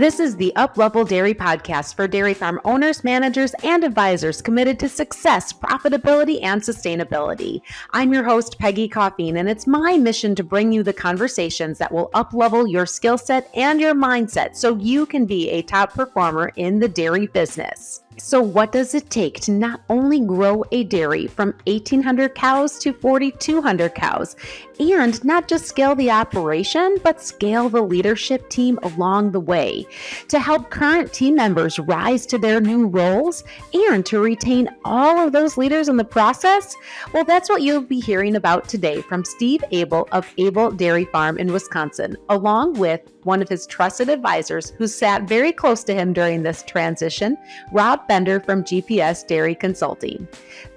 This is the Uplevel Dairy Podcast for dairy farm owners, managers, and advisors committed to success, profitability, and sustainability. I'm your host, Peggy Coffeen, and it's my mission to bring you the conversations that will uplevel your skill set and your mindset so you can be a top performer in the dairy business. So what does it take to not only grow a dairy from 1,800 cows to 4,200 cows, and not just scale the operation, but scale the leadership team along the way, to help current team members rise to their new roles and to retain all of those leaders in the process? Well, that's what you'll be hearing about today from Steve Abel of Abel Dairy Farm in Wisconsin, along with one of his trusted advisors who sat very close to him during this transition, Robb Bender from GPS Dairy Consulting.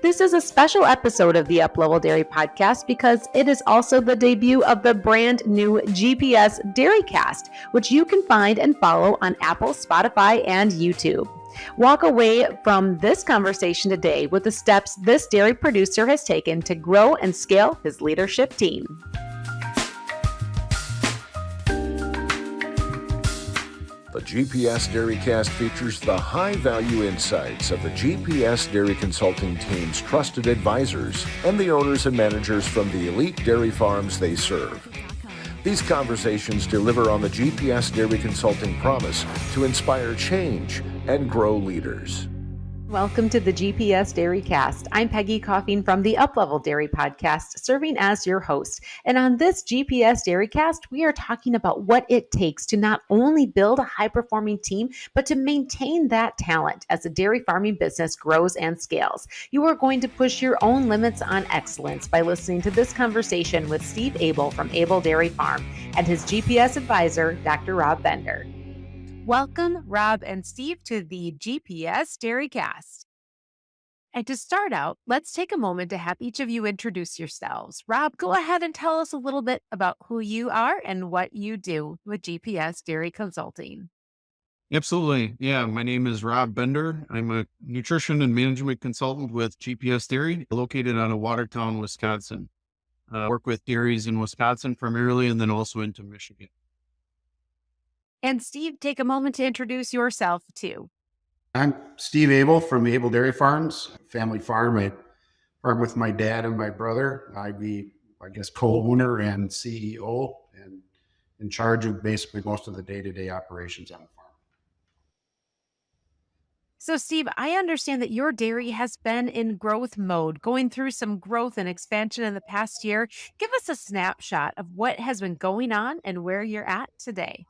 This is a special episode of the Uplevel Dairy Podcast because it is also the debut of the brand new GPS Dairy Cast, which you can find and follow on Apple, Spotify, and YouTube. Walk away from this conversation today with the steps this dairy producer has taken to grow and scale his leadership team. The GPS Dairy Cast features the high-value insights of the GPS Dairy Consulting team's trusted advisors and the owners and managers from the elite dairy farms they serve. These conversations deliver on the GPS Dairy Consulting promise to inspire change and grow leaders. Welcome to the GPS Dairy Cast. I'm Peggy Coffeen from the Uplevel Dairy Podcast, serving as your host. And on this GPS Dairy Cast, we are talking about what it takes to not only build a high-performing team, but to maintain that talent as the dairy farming business grows and scales. You are going to push your own limits on excellence by listening to this conversation with Steve Abel from Abel Dairy Farm and his GPS advisor, Dr. Robb Bender. Welcome, Robb and Steve, to the GPS Dairy Cast. And to start out, let's take a moment to have each of you introduce yourselves. Robb, go ahead and tell us a little bit about who you are and what you do with GPS Dairy Consulting. Absolutely. Yeah, my name is Robb Bender. I'm a nutrition and management consultant with GPS Dairy, located out of Watertown, Wisconsin. Work with dairies in Wisconsin primarily, and then also into Michigan. And Steve, take a moment to introduce yourself too. I'm Steve Abel from Abel Dairy Farms, family farm. I farm with my dad and my brother. I'd be, co-owner and CEO and in charge of basically most of the day-to-day operations on the farm. So Steve, I understand that your dairy has been in growth mode, going through some growth and expansion in the past year. Give us a snapshot of what has been going on and where you're at today.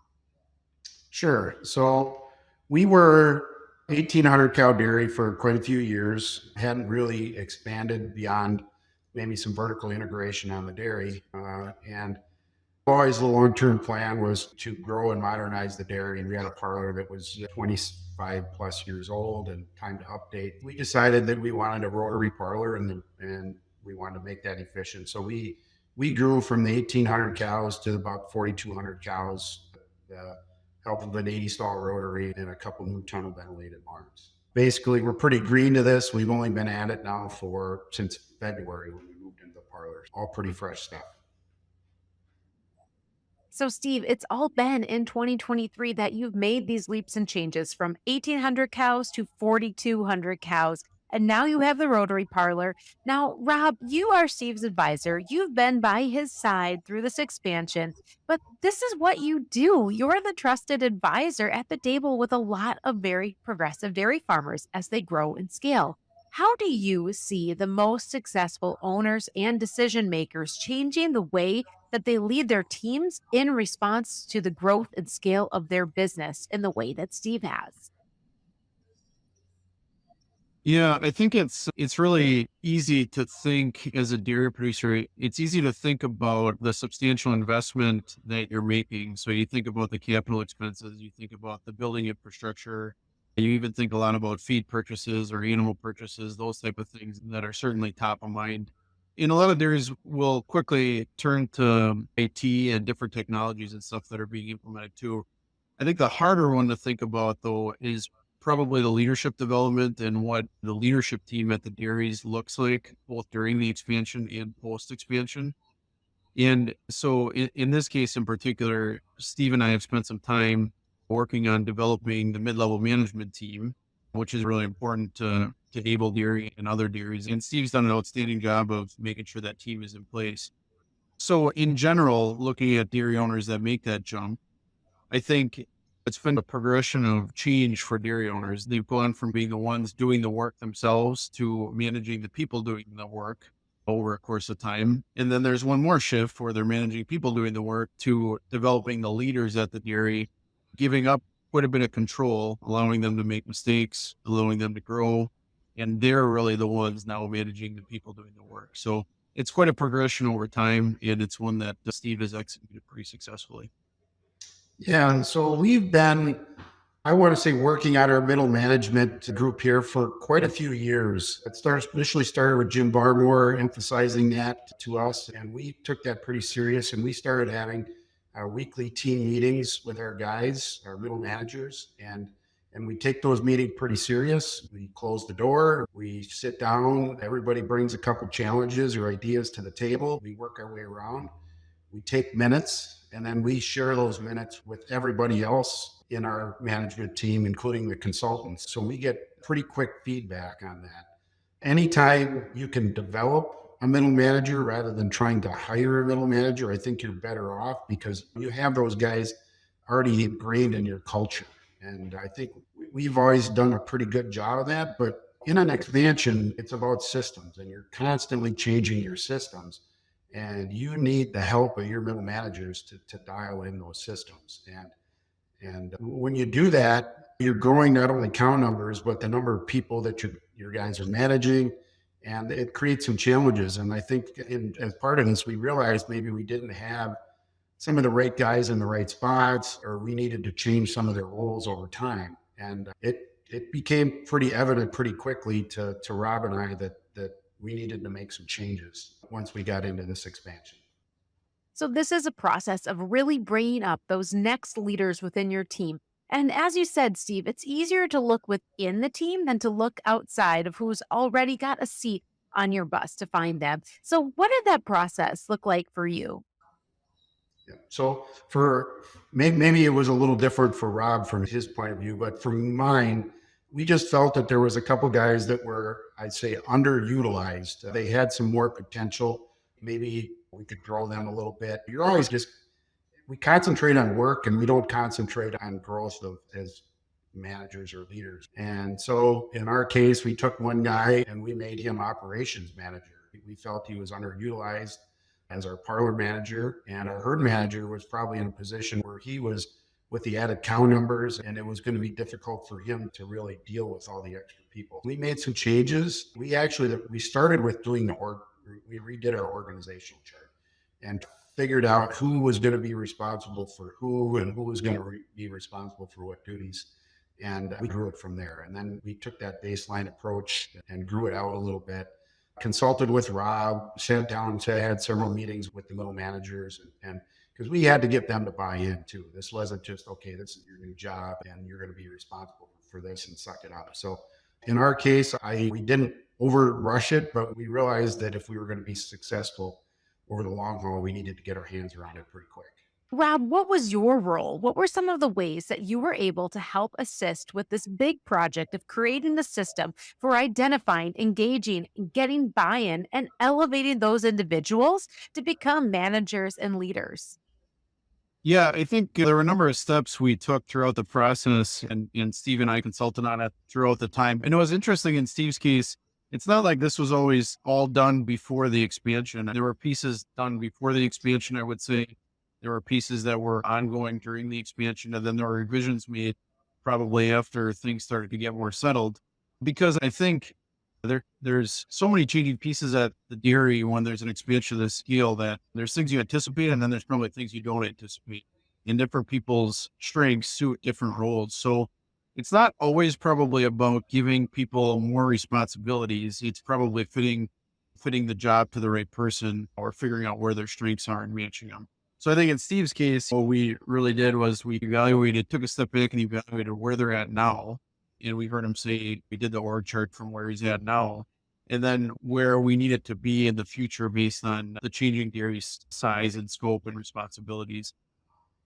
Sure. So we were 1,800 cow dairy for quite a few years, hadn't really expanded beyond maybe some vertical integration on the dairy. And always the long-term plan was to grow and modernize the dairy. And we had a parlor that was 25 plus years old and time to update. We decided that we wanted a rotary parlor and we wanted to make that efficient. So we grew from the 1,800 cows to about 4,200 cows. Help of an 80-stall rotary and a couple new tunnel ventilated barns. Basically, we're pretty green to this. We've only been at it now since February when we moved into the parlors. All pretty fresh stuff. So Steve, it's all been in 2023 that you've made these leaps and changes from 1,800 cows to 4,200 cows. And now you have the rotary parlor. Now, Robb, you are Steve's advisor. You've been by his side through this expansion, but this is what you do. You're the trusted advisor at the table with a lot of very progressive dairy farmers as they grow and scale. How do you see the most successful owners and decision makers changing the way that they lead their teams in response to the growth and scale of their business in the way that Steve has? Yeah, I think it's really easy to think as a dairy producer. It's easy to think about the substantial investment that you're making. So you think about the capital expenses, you think about the building infrastructure, you even think a lot about feed purchases or animal purchases, those type of things that are certainly top of mind. And a lot of dairies will quickly turn to IT and different technologies and stuff that are being implemented too. I think the harder one to think about though is probably the leadership development and what the leadership team at the dairies looks like, both during the expansion and post-expansion. And so in this case in particular, Steve and I have spent some time working on developing the mid-level management team, which is really important to Abel Dairy and other dairies. And Steve's done an outstanding job of making sure that team is in place. So in general, looking at dairy owners that make that jump, I think it's been a progression of change for dairy owners. They've gone from being the ones doing the work themselves to managing the people doing the work over a course of time. And then there's one more shift where they're managing people doing the work to developing the leaders at the dairy, giving up quite a bit of control, allowing them to make mistakes, allowing them to grow. And they're really the ones now managing the people doing the work. So it's quite a progression over time, and it's one that Steve has executed pretty successfully. Yeah, so we've been, I want to say, working on our middle management group here for quite a few years. Initially started with Jim Barmore emphasizing that to us, and we took that pretty serious, and we started having our weekly team meetings with our guys, our middle managers, and we take those meetings pretty serious. We close the door, we sit down, everybody brings a couple challenges or ideas to the table. We work our way around. We take minutes, and then we share those minutes with everybody else in our management team, including the consultants. So we get pretty quick feedback on that. Anytime you can develop a middle manager rather than trying to hire a middle manager, I think you're better off because you have those guys already ingrained in your culture. And I think we've always done a pretty good job of that. But in an expansion, it's about systems, and you're constantly changing your systems. And you need the help of your middle managers to dial in those systems. And when you do that, you're growing not only count numbers, but the number of people that your guys are managing. And it creates some challenges. And I think as part of this, we realized maybe we didn't have some of the right guys in the right spots, or we needed to change some of their roles over time. And it became pretty evident pretty quickly to Robb and I that we needed to make some changes once we got into this expansion. So, this is a process of really bringing up those next leaders within your team. And as you said, Steve, it's easier to look within the team than to look outside of who's already got a seat on your bus to find them. So, what did that process look like for you? Yeah. So for maybe it was a little different for Robb from his point of view, but from mine, we just felt that there was a couple guys that were, I'd say, underutilized. They had some more potential. Maybe we could grow them a little bit. You're always we concentrate on work and we don't concentrate on growth as managers or leaders. And so in our case, we took one guy and we made him operations manager. We felt he was underutilized as our parlor manager, and our herd manager was probably in a position where he was with the added cow numbers, and it was going to be difficult for him to really deal with all the extra people. We made some changes. We started with doing we redid our organizational chart and figured out who was going to be responsible for who and who was going to be responsible for what duties. And we grew it from there. And then we took that baseline approach and grew it out a little bit. Consulted with Robb, sat down, had several meetings with the middle managers, and because we had to get them to buy in too. This wasn't just, okay, this is your new job and you're going to be responsible for this and suck it up. So in our case, we didn't over rush it, but we realized that if we were going to be successful over the long haul, we needed to get our hands around it pretty quick. Robb, what was your role? What were some of the ways that you were able to help assist with this big project of creating the system for identifying, engaging, getting buy-in, and elevating those individuals to become managers and leaders? Yeah, I think there were a number of steps we took throughout the process, and Steve and I consulted on it throughout the time. And it was interesting in Steve's case, it's not like this was always all done before the expansion. There were pieces done before the expansion, I would say. There were pieces that were ongoing during the expansion, and then there were revisions made probably after things started to get more settled. Because I think there's so many changing pieces at the dairy when there's an expansion of this scale that there's things you anticipate, and then there's probably things you don't anticipate. And different people's strengths suit different roles. So it's not always probably about giving people more responsibilities. It's probably fitting the job to the right person or figuring out where their strengths are and matching them. So I think in Steve's case, what we really did was we took a step back and evaluated where they're at now. And we heard him say we did the org chart from where he's at now, and then where we need it to be in the future based on the changing dairy size and scope and responsibilities.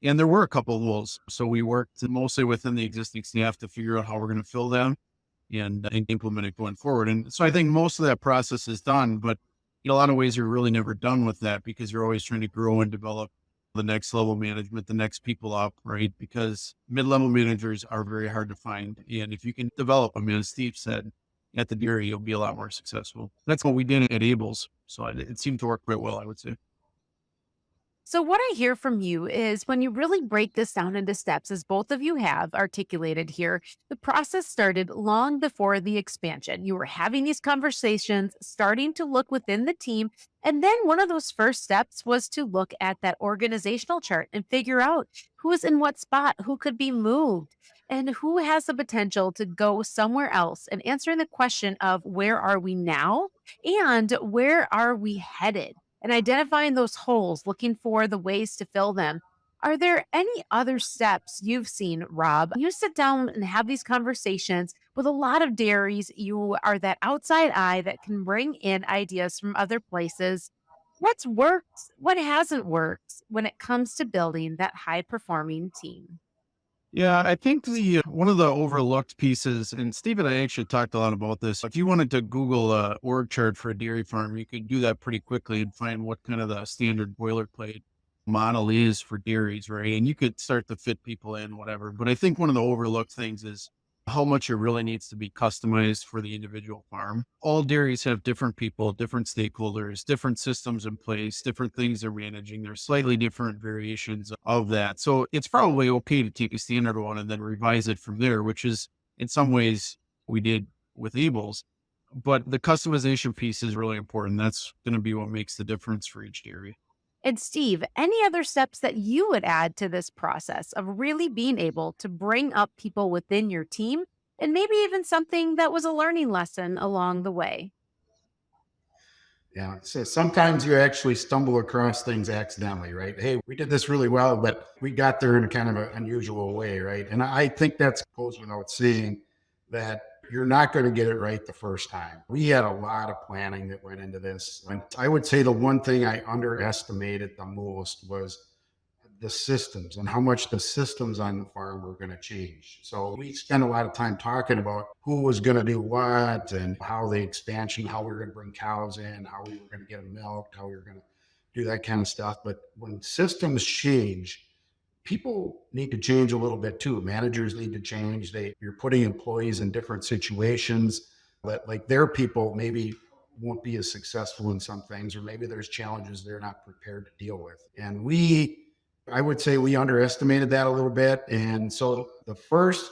And there were a couple of holes. So we worked mostly within the existing staff to figure out how we're going to fill them and implement it going forward. And so I think most of that process is done, but in a lot of ways, you're really never done with that because you're always trying to grow and develop the next level management, the next people up, right? Because mid-level managers are very hard to find. And if you can develop them, as Steve said, at the dairy, you'll be a lot more successful. That's what we did at Abel's. So it seemed to work quite well, I would say. So, what I hear from you is when you really break this down into steps, as both of you have articulated here, the process started long before the expansion. You were having these conversations, starting to look within the team. And then one of those first steps was to look at that organizational chart and figure out who is in what spot, who could be moved, and who has the potential to go somewhere else. And answering the question of where are we now and where are we headed? And identifying those holes, looking for the ways to fill them. Are there any other steps you've seen, Robb? You sit down and have these conversations with a lot of dairies. You are that outside eye that can bring in ideas from other places. What's worked? What hasn't worked when it comes to building that high performing team? Yeah, I think the one of the overlooked pieces, and Steve and I actually talked a lot about this. If you wanted to Google a org chart for a dairy farm, you could do that pretty quickly and find what kind of the standard boilerplate model is for dairies, right? And you could start to fit people in, whatever. But I think one of the overlooked things is how much it really needs to be customized for the individual farm. All dairies have different people, different stakeholders, different systems in place, different things they're managing. There's slightly different variations of that. So it's probably okay to take a standard one and then revise it from there, which is in some ways we did with Abel's. But the customization piece is really important. That's going to be what makes the difference for each dairy. And Steve, any other steps that you would add to this process of really being able to bring up people within your team and maybe even something that was a learning lesson along the way? Yeah. So sometimes you actually stumble across things accidentally, right? Hey, we did this really well, but we got there in a kind of an unusual way, right? And I think that's goes without saying that you're not going to get it right the first time. We had a lot of planning that went into this. And I would say the one thing I underestimated the most was the systems and how much the systems on the farm were going to change. So we spent a lot of time talking about who was going to do what and how the expansion, how we were going to bring cows in, how we were going to get them milked, how we were going to do that kind of stuff. But when systems change, people need to change a little bit too. Managers need to change. You're putting employees in different situations that like their people maybe won't be as successful in some things, or maybe there's challenges they're not prepared to deal with. And I would say we underestimated that a little bit. And so the first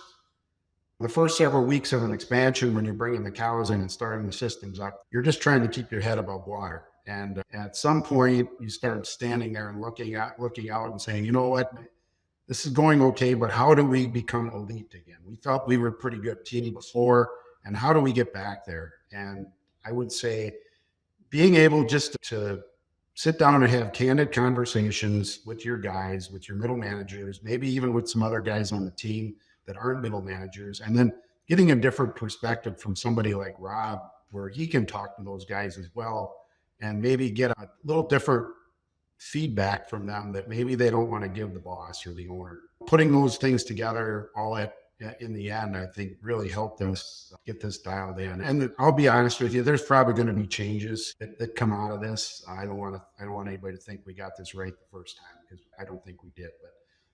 several weeks of an expansion, when you're bringing the cows in and starting the systems up, you're just trying to keep your head above water. And at some point you start standing there and looking out and saying, you know what, this is going okay, but how do we become elite again? We thought we were a pretty good team before, and how do we get back there? And I would say being able just to sit down and have candid conversations with your guys, with your middle managers, maybe even with some other guys on the team that aren't middle managers, and then getting a different perspective from somebody like Robb, where he can talk to those guys as well, and maybe get a little different feedback from them that maybe they don't want to give the boss or the owner. Putting those things together in the end, I think really helped us get this dialed in. And I'll be honest with you, there's probably going to be changes that come out of this. I don't want anybody to think we got this right the first time, because I don't think we did. But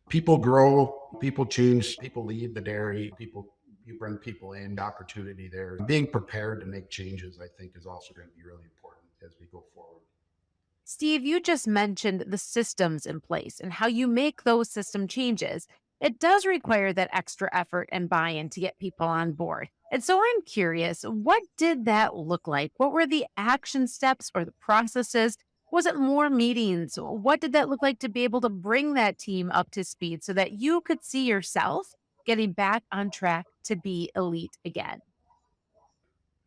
people grow, people change, people leave the dairy, you bring people in, opportunity there. Being prepared to make changes, I think, is also going to be really important as we go forward. Steve, you just mentioned the systems in place and how you make those system changes. It does require that extra effort and buy in to get people on board. And so I'm curious, what did that look like? What were the action steps or the processes? Was it more meetings? What did that look like to be able to bring that team up to speed so that you could see yourself getting back on track to be elite again?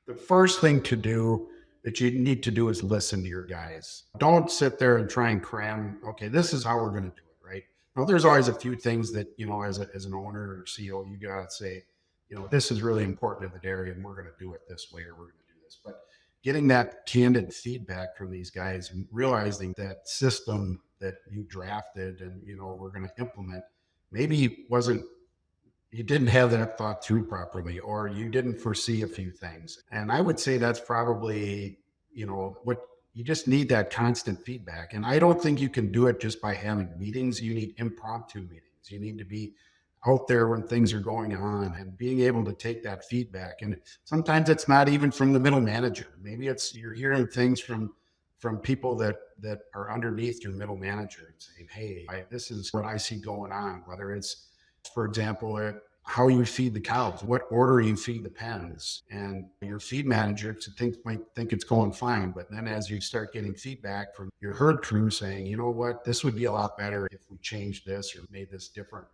The first thing to do that you need to do is listen to your guys. Don't sit there and try and cram, okay, this is how we're going to do it, right? Now, there's always a few things that, as an owner or CEO, you got to say, this is really important to the dairy and we're going to do it this way, or we're going to do this. But getting that candid feedback from these guys and realizing that system that you drafted and, we're going to implement maybe wasn't, you didn't have that thought through properly, or you didn't foresee a few things. And I would say that's probably, what you just need, that constant feedback. And I don't think you can do it just by having meetings. You need impromptu meetings. You need to be out there when things are going on and being able to take that feedback. And sometimes it's not even from the middle manager. Maybe it's, you're hearing things from people that are underneath your middle manager and saying, hey, this is what I see going on, whether it's, for example, how you feed the cows, what order you feed the pens. And your feed manager might think it's going fine, but then as you start getting feedback from your herd crew saying, you know what, this would be a lot better if we changed this or made this different,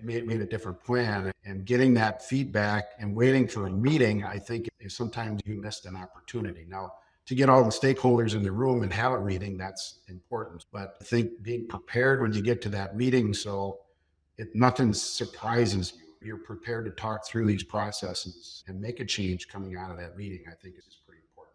made a different plan, and getting that feedback and waiting for a meeting, I think sometimes you missed an opportunity. Now, to get all the stakeholders in the room and have a meeting, that's important. But I think being prepared when you get to that meeting, so nothing surprises you. You're prepared to talk through these processes and make a change coming out of that meeting, I think is pretty important.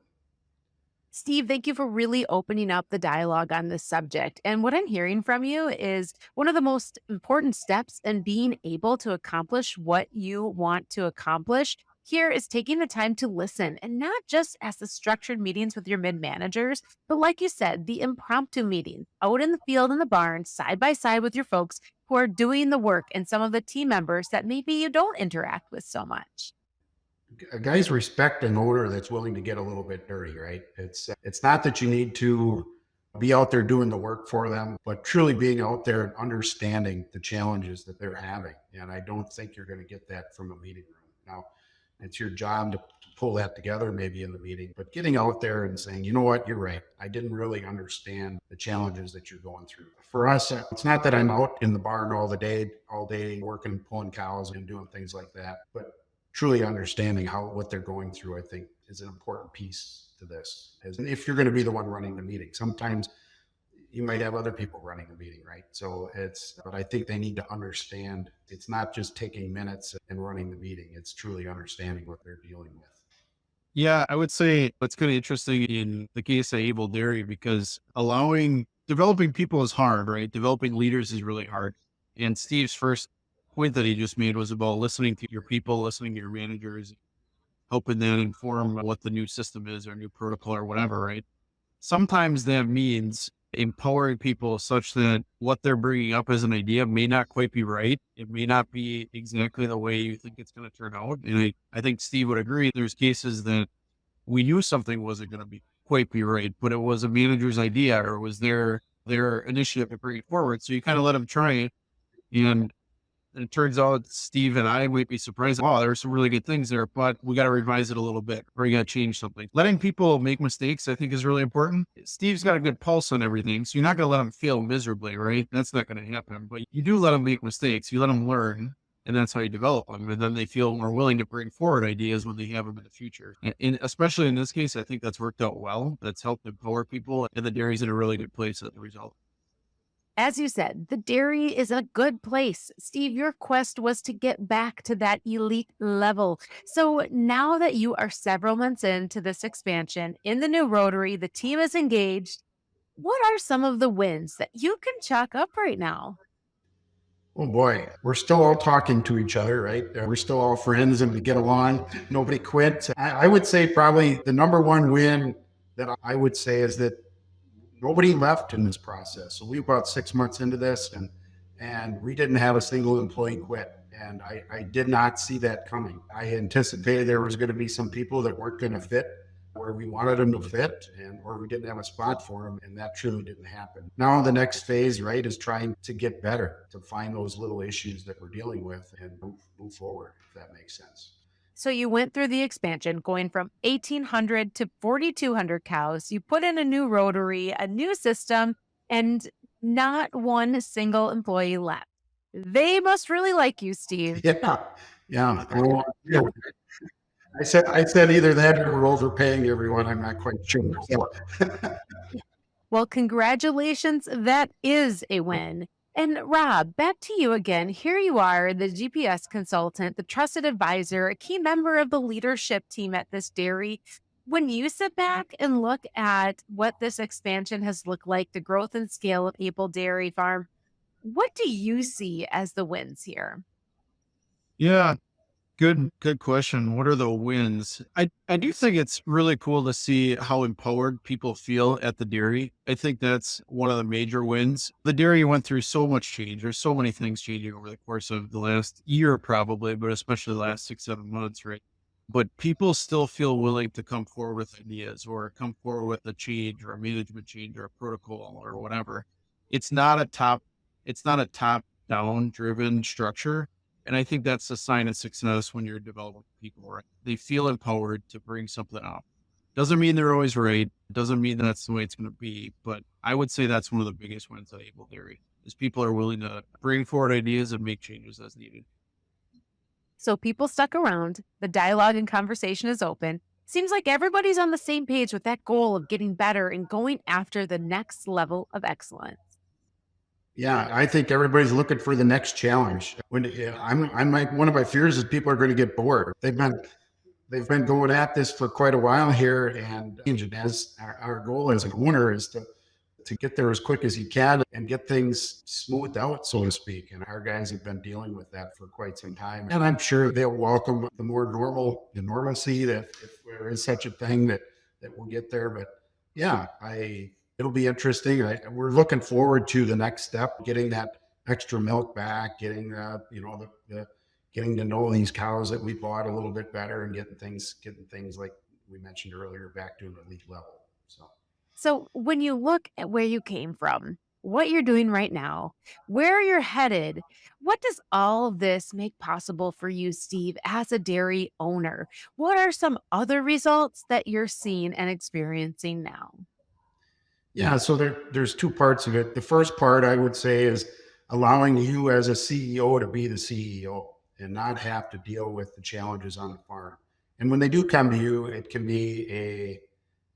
Steve, thank you for really opening up the dialogue on this subject. And what I'm hearing from you is one of the most important steps in being able to accomplish what you want to accomplish here is taking the time to listen, and not just as the structured meetings with your mid-managers, but like you said, the impromptu meetings out in the field in the barn, side by side with your folks who are doing the work and some of the team members that maybe you don't interact with so much. Guys respect an owner that's willing to get a little bit dirty, right? It's not that you need to be out there doing the work for them, but truly being out there and understanding the challenges that they're having. And I don't think you're going to get that from a meeting room. Now, it's your job to pull that together maybe in the meeting, but getting out there and saying, you know what, you're right. I didn't really understand the challenges that you're going through. For us, it's not that I'm out in the barn all day working, pulling cows and doing things like that, but truly understanding what they're going through, I think, is an important piece to this. And if you're going to be the one running the meeting, sometimes you might have other people running the meeting, right? But I think they need to understand it's not just taking minutes and running the meeting. It's truly understanding what they're dealing with. Yeah, I would say it's kind of interesting in the case of Abel Dairy, because developing people is hard, right? Developing leaders is really hard. And Steve's first point that he just made was about listening to your people, listening to your managers, helping them inform what the new system is or new protocol or whatever, right? Sometimes that means empowering people such that what they're bringing up as an idea may not quite be right. It may not be exactly the way you think it's going to turn out. And I think Steve would agree. There's cases that we knew something wasn't going to quite be right, but it was a manager's idea or it was their initiative to bring it forward. So you kind of let them try it. And it turns out Steve and I might be surprised. Wow, there are some really good things there, but we got to revise it a little bit or you got to change something. Letting people make mistakes, I think, is really important. Steve's got a good pulse on everything. So you're not going to let them fail miserably, right? That's not going to happen, but you do let them make mistakes. You let them learn, and that's how you develop them. And then they feel more willing to bring forward ideas when they have them in the future. And especially in this case, I think that's worked out well. That's helped empower people, and the dairy's in a really good place as a result. As you said, the dairy is a good place. Steve, your quest was to get back to that elite level. So now that you are several months into this expansion in the new rotary, the team is engaged. What are some of the wins that you can chalk up right now? Oh boy, we're still all talking to each other, right? We're still all friends and we get along. Nobody quit. I would say probably the number one win that I would say is that nobody left in this process. So we were about 6 months into this and we didn't have a single employee quit. And I did not see that coming. I anticipated there was going to be some people that weren't going to fit where we wanted them to fit or we didn't have a spot for them. And that truly didn't happen. Now the next phase, right, is trying to get better, to find those little issues that we're dealing with and move forward, if that makes sense. So you went through the expansion, going from 1,800 to 4,200 cows. You put in a new rotary, a new system, and not one single employee left. They must really like you, Steve. Yeah. Well, yeah. I said either that or we're overpaying everyone. I'm not quite sure. Well, congratulations. That is a win. And Rob, back to you again. Here you are, the GPS consultant, the trusted advisor, a key member of the leadership team at this dairy. When you sit back and look at what this expansion has looked like, the growth and scale of Abel Dairy Farm, what do you see as the wins here? Yeah, good question. What are the wins? I do think it's really cool to see how empowered people feel at the dairy. I think that's one of the major wins. The dairy went through so much change. There's so many things changing over the course of the last year, probably, but especially the last 6, 7 months, right? But people still feel willing to come forward with ideas or come forward with a change or a management change or a protocol or whatever. It's not a top, it's not a top down driven structure. And I think that's a sign of success when you're developing people, right? They feel empowered to bring something up. Doesn't mean they're always right. Doesn't mean that's the way it's going to be. But I would say that's one of the biggest wins at Abel Dairy is people are willing to bring forward ideas and make changes as needed. So people stuck around. The dialogue and conversation is open. Seems like everybody's on the same page with that goal of getting better and going after the next level of excellence. Yeah, I think everybody's looking for the next challenge. I'm like, one of my fears is people are going to get bored. They've been going at this for quite a while here, and as our goal as an owner is to get there as quick as you can and get things smoothed out, so to speak. And our guys have been dealing with that for quite some time. And I'm sure they'll welcome the more normalcy that if there is such a thing that we'll get there. But yeah, it'll be interesting. We're looking forward to the next step, getting that extra milk back, getting getting to know these cows that we bought a little bit better, and getting things like we mentioned earlier back to an elite level. So when you look at where you came from, what you're doing right now, where you're headed, what does all of this make possible for you, Steve, as a dairy owner? What are some other results that you're seeing and experiencing now? Yeah, so there's two parts of it. The first part I would say is allowing you as a CEO to be the CEO and not have to deal with the challenges on the farm. And when they do come to you,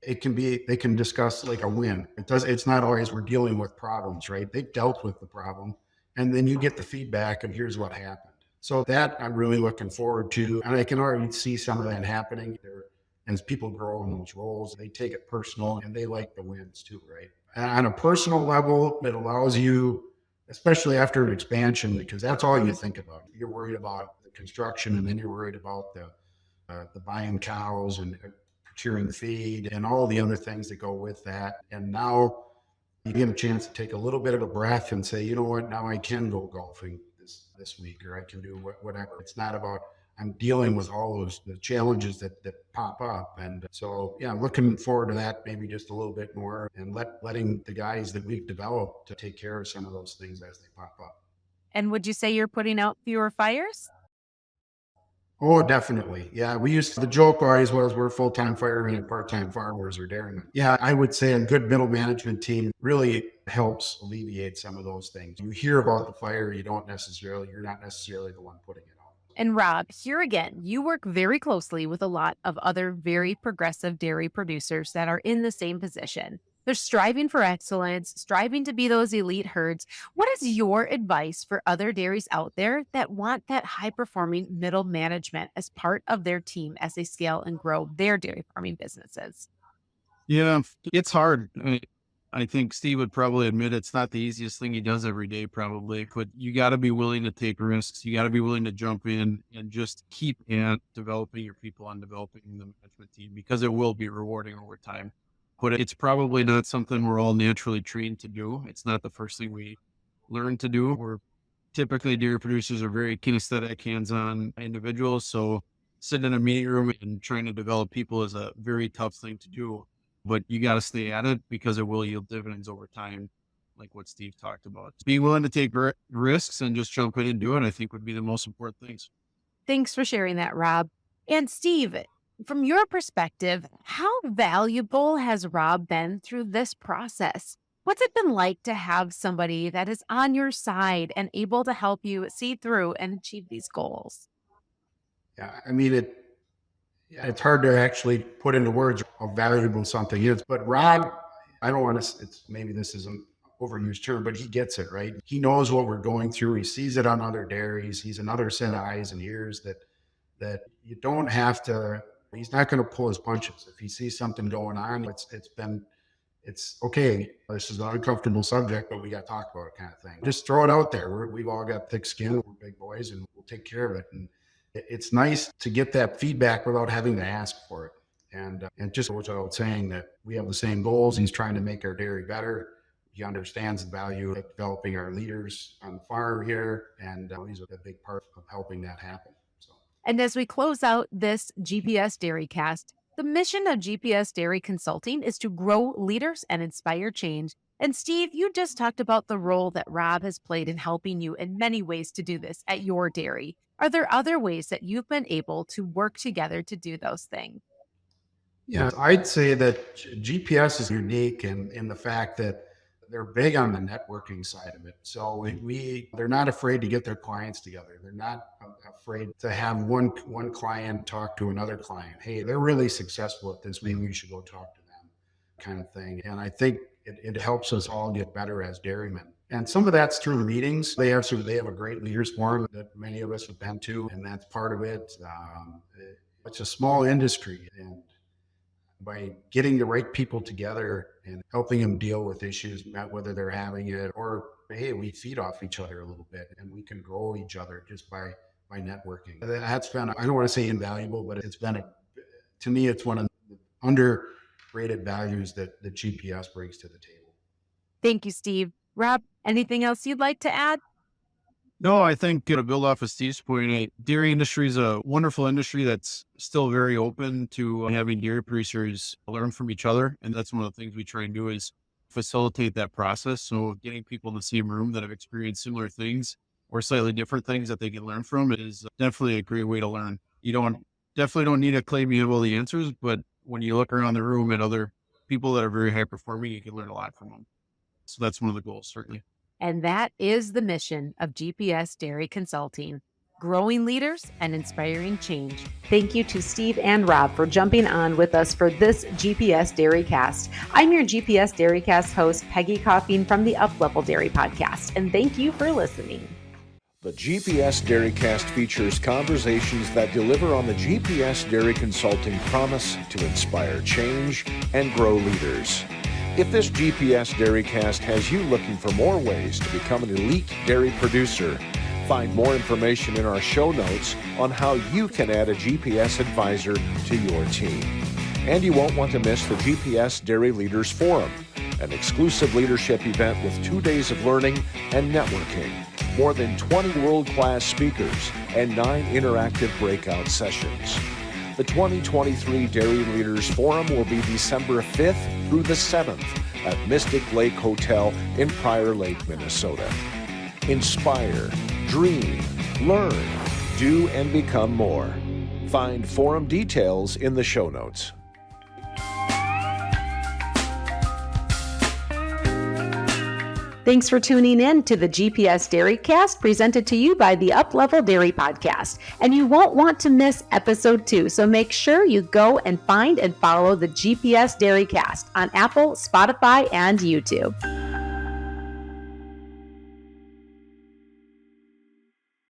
they can discuss like a win. It's not always we're dealing with problems, right? They've dealt with the problem, and then you get the feedback and here's what happened. So that I'm really looking forward to. And I can already see some of that happening there. As people grow in those roles, they take it personal and they like the wins too, right? And on a personal level, it allows you, especially after an expansion, because that's all you think about. You're worried about the construction, and then you're worried about the buying cows and procuring feed and all the other things that go with that. And now you get a chance to take a little bit of a breath and say, you know what, now I can go golfing this week, or I can do whatever. It's not about I'm dealing with all the challenges that pop up. And so, yeah, I'm looking forward to that maybe just a little bit more, and letting the guys that we've developed to take care of some of those things as they pop up. And would you say you're putting out fewer fires? Oh, definitely. Yeah, the joke always was we're full-time firemen and part-time farmers or dairymen. Yeah, I would say a good middle management team really helps alleviate some of those things. You hear about the fire, you're not necessarily the one putting it out. And Rob, here again, you work very closely with a lot of other very progressive dairy producers that are in the same position. They're striving for excellence, striving to be those elite herds. What is your advice for other dairies out there that want that high performing middle management as part of their team as they scale and grow their dairy farming businesses? Yeah, it's hard. I think Steve would probably admit it's not the easiest thing he does every day, probably, but you got to be willing to take risks. You got to be willing to jump in and just keep at developing your people and developing the management team, because it will be rewarding over time. But it's probably not something we're all naturally trained to do. It's not the first thing we learn to do. We're typically dairy producers are very kinesthetic, hands-on individuals. So sitting in a meeting room and trying to develop people is a very tough thing to do. But you got to stay at it because it will yield dividends over time, like what Steve talked about. Being willing to take risks and just jump in and do it, I think, would be the most important things. Thanks for sharing that, Rob. And Steve, from your perspective, how valuable has Rob been through this process? What's it been like to have somebody that is on your side and able to help you see through and achieve these goals? Yeah, I mean, it's hard to actually put into words how valuable something is. But Rob, I don't want to, maybe this is an overused term, but he gets it, right? He knows what we're going through. He sees it on other dairies. He's another set of eyes and ears that you don't have to He's not going to pull his punches. If he sees something going on, it's okay. This is an uncomfortable subject, but we got to talk about it, kind of thing. Just throw it out there. We've all got thick skin. We're big boys, and we'll take care of it. And it's nice to get that feedback without having to ask for it. And just what I was saying, that we have the same goals. He's trying to make our dairy better. He understands the value of developing our leaders on the farm here, and he's a big part of helping that happen. So. And as we close out this GPS Dairy Cast, the mission of GPS Dairy Consulting is to grow leaders and inspire change. And Steve, you just talked about the role that Robb has played in helping you in many ways to do this at your dairy. Are there other ways that you've been able to work together to do those things? Yeah, I'd say that GPS is unique in the fact that they're big on the networking side of it. So they're not afraid to get their clients together. They're not afraid to have one client talk to another client. Hey, they're really successful at this. Maybe we should go talk to them, kind of thing. And I think it helps us all get better as dairymen. And some of that's through meetings. They have a great leaders forum that many of us have been to, and that's part of it. It's a small industry, and by getting the right people together and helping them deal with issues, whether they're having it or, hey, we feed off each other a little bit and we can grow each other just by networking. That's been, I don't want to say invaluable, but to me, it's one of the underrated values that the GPS brings to the table. Thank you, Steve. Robb, anything else you'd like to add? No, I think to build off of Steve's point, dairy industry is a wonderful industry that's still very open to having dairy producers learn from each other. And that's one of the things we try and do is facilitate that process. So getting people in the same room that have experienced similar things or slightly different things that they can learn from is definitely a great way to learn. You definitely don't need to claim you have all the answers, but when you look around the room at other people that are very high performing, you can learn a lot from them. So that's one of the goals, certainly. And that is the mission of GPS Dairy Consulting, growing leaders and inspiring change. Thank you to Steve and Robb for jumping on with us for this GPS Dairy Cast. I'm your GPS Dairy Cast host, Peggy Coffeen from the Uplevel Dairy Podcast, and thank you for listening. The GPS Dairy Cast features conversations that deliver on the GPS Dairy Consulting promise to inspire change and grow leaders. If this GPS Dairy Cast has you looking for more ways to become an elite dairy producer, find more information in our show notes on how you can add a GPS advisor to your team. And you won't want to miss the GPS Dairy Leaders Forum, an exclusive leadership event with 2 days of learning and networking, more than 20 world-class speakers, and 9 interactive breakout sessions. The 2023 Dairy Leaders Forum will be December 5th through the 7th at Mystic Lake Hotel in Prior Lake, Minnesota. Inspire, dream, learn, do, and become more. Find forum details in the show notes. Thanks for tuning in to the GPS Dairy Cast presented to you by the Uplevel Dairy Podcast. And you won't want to miss episode 2, so make sure you go and find and follow the GPS Dairy Cast on Apple, Spotify, and YouTube.